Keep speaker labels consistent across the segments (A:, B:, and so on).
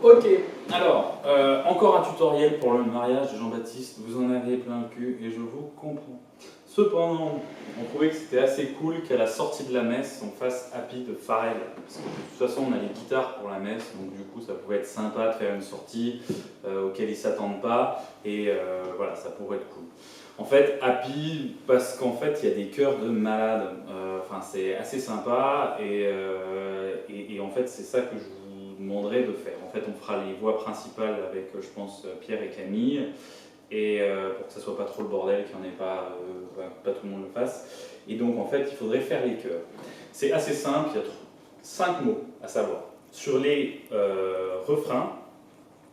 A: Ok, alors, encore un tutoriel pour le mariage de Jean-Baptiste, vous en avez plein le cul et je vous comprends. Cependant, on trouvait que c'était assez cool qu'à la sortie de la messe, on fasse Happy de Pharrell. Parce que de toute façon, on a les guitares pour la messe, donc du coup, ça pouvait être sympa de faire une sortie auquel ils ne s'attendent pas, et voilà, ça pourrait être cool. En fait, Happy, parce qu'en fait, il y a des chœurs de malades. Enfin, c'est assez sympa, et en fait, c'est ça que je vous demanderai de faire. En fait, on fera les voix principales avec, je pense, Pierre et Camille, et pour que ça soit pas trop le bordel, qu'il n'y en ait pas, pas tout le monde le fasse. Et donc, en fait, il faudrait faire les chœurs. C'est assez simple, il y a 5 mots à savoir. Sur les refrains,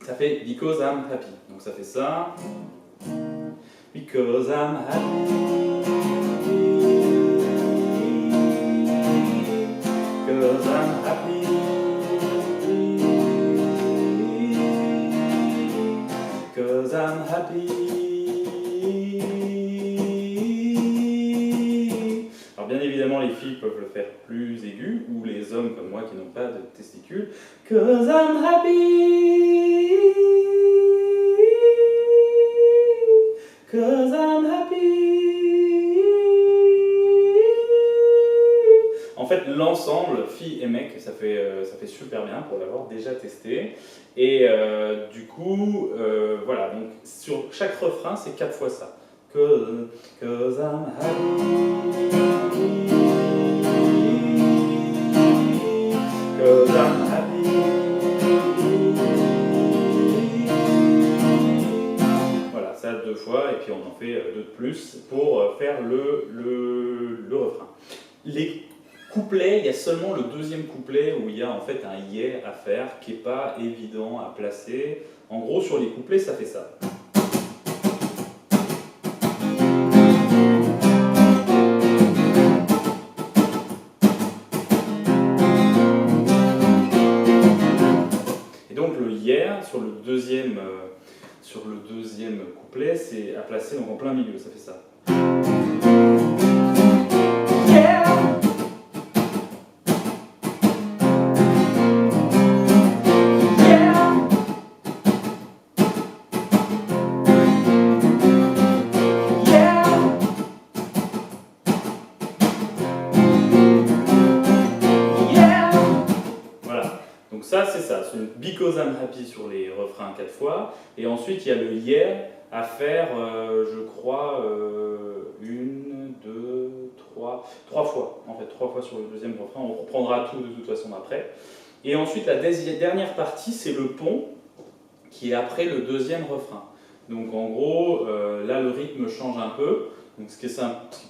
A: ça fait Because I'm happy. Donc ça fait ça. Because I'm happy. Because I'm happy. Because I'm happy. Alors bien évidemment les filles peuvent le faire plus aigu, ou les hommes comme moi qui n'ont pas de testicules. Because I'm happy. Cause I'm happy. En fait, l'ensemble, filles et mecs, ça fait super bien pour l'avoir déjà testé. Et du coup, voilà, donc sur chaque refrain, c'est 4 fois ça. Cause I'm happy. Cause I'm happy. Voilà, ça 2 fois, et puis on en fait 2 de plus pour faire le refrain. Les couplets, il y a seulement le deuxième couplet où il y a en fait un yeah à faire qui n'est pas évident à placer. En gros, sur les couplets, ça fait ça. Et donc le yeah sur le deuxième couplet, c'est à placer donc en plein milieu, ça fait ça. Yeah. Yeah. Yeah. Yeah. Voilà, donc ça c'est ça, c'est Because I'm happy sur les refrains 4 fois, et ensuite il y a le yeah à faire, je crois, 3 fois, en fait, 3 fois sur le deuxième refrain, on reprendra tout de toute façon après. Et ensuite la dernière partie, c'est le pont, qui est après le deuxième refrain. Donc en gros, là le rythme change un peu, donc ce qui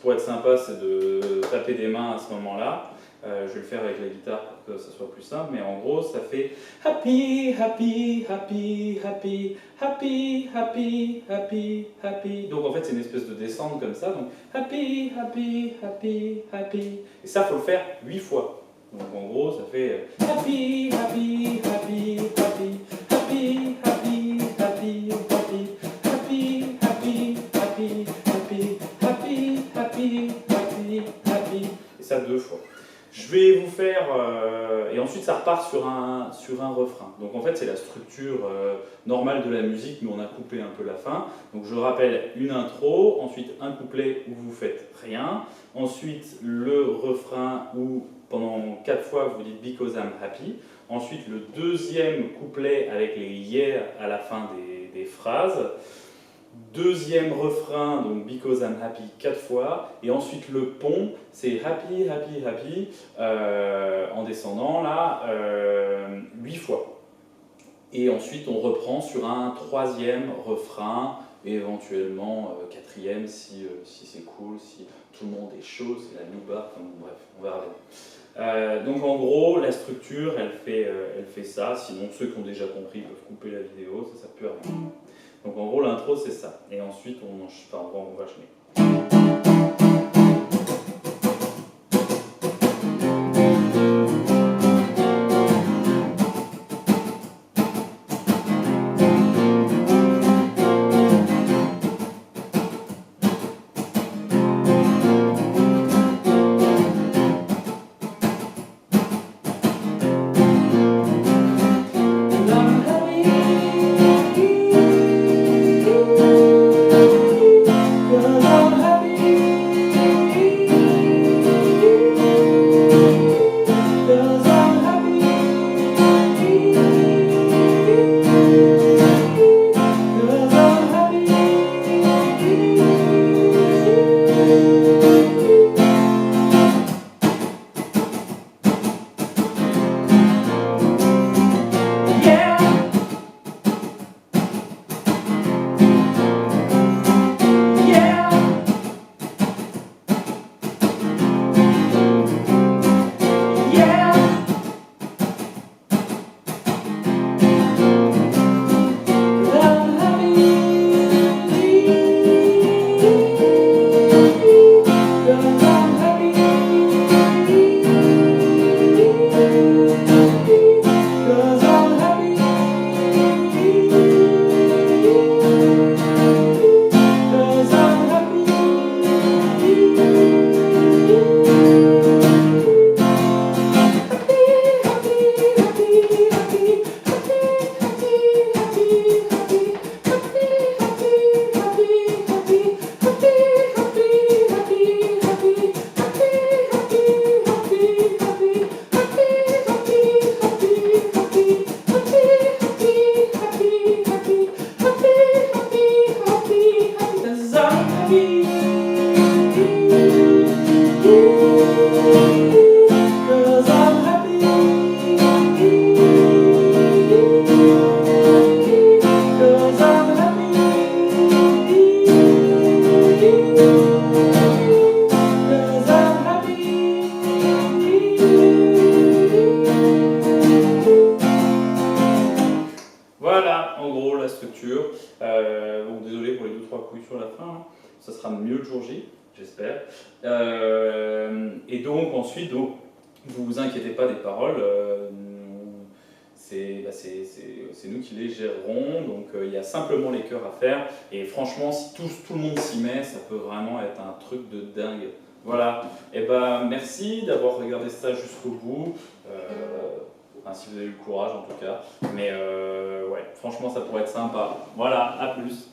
A: pourrait être sympa, c'est de taper des mains à ce moment-là. Je vais le faire avec la guitare pour que ça soit plus simple, mais en gros ça fait happy, happy, happy, happy, happy, happy, happy, happy. Donc en fait c'est une espèce de descente comme ça, donc happy, happy, happy, happy. Et ça faut le faire 8 fois. Donc en gros ça fait happy, happy, happy, happy, happy, happy, happy, happy, happy, happy, happy, happy, happy, happy, happy, happy. Et ça 2 fois. Je vais vous faire, et ensuite ça repart sur un refrain. Donc en fait c'est la structure normale de la musique, mais on a coupé un peu la fin. Donc je rappelle une intro, ensuite un couplet où vous faites rien, ensuite le refrain où pendant 4 fois vous dites Because I'm happy, ensuite le deuxième couplet avec les yeah à la fin des phrases, deuxième refrain, donc Because I'm happy 4 fois, et ensuite le pont, c'est happy, happy, happy, en descendant là, 8 fois. Et ensuite on reprend sur un troisième refrain, et éventuellement quatrième si c'est cool, si tout le monde est chaud, c'est la nouba, enfin bref, on verra bien. Donc en gros, la structure, elle fait ça, sinon ceux qui ont déjà compris peuvent couper la vidéo, ça peut rien. Donc en gros l'intro c'est ça, et ensuite on va enchaîner. I'm Bon, désolé pour les 2-3 couilles sur la fin, hein. Ça sera mieux le jour J, j'espère. Et donc ensuite, donc, vous vous inquiétez pas des paroles, c'est nous qui les gérerons, donc il y a simplement les chœurs à faire, et franchement, si tout le monde s'y met, ça peut vraiment être un truc de dingue. Voilà, et ben merci d'avoir regardé ça jusqu'au bout, enfin, si vous avez eu le courage en tout cas, mais ouais, franchement ça pourrait être sympa. Voilà, à plus.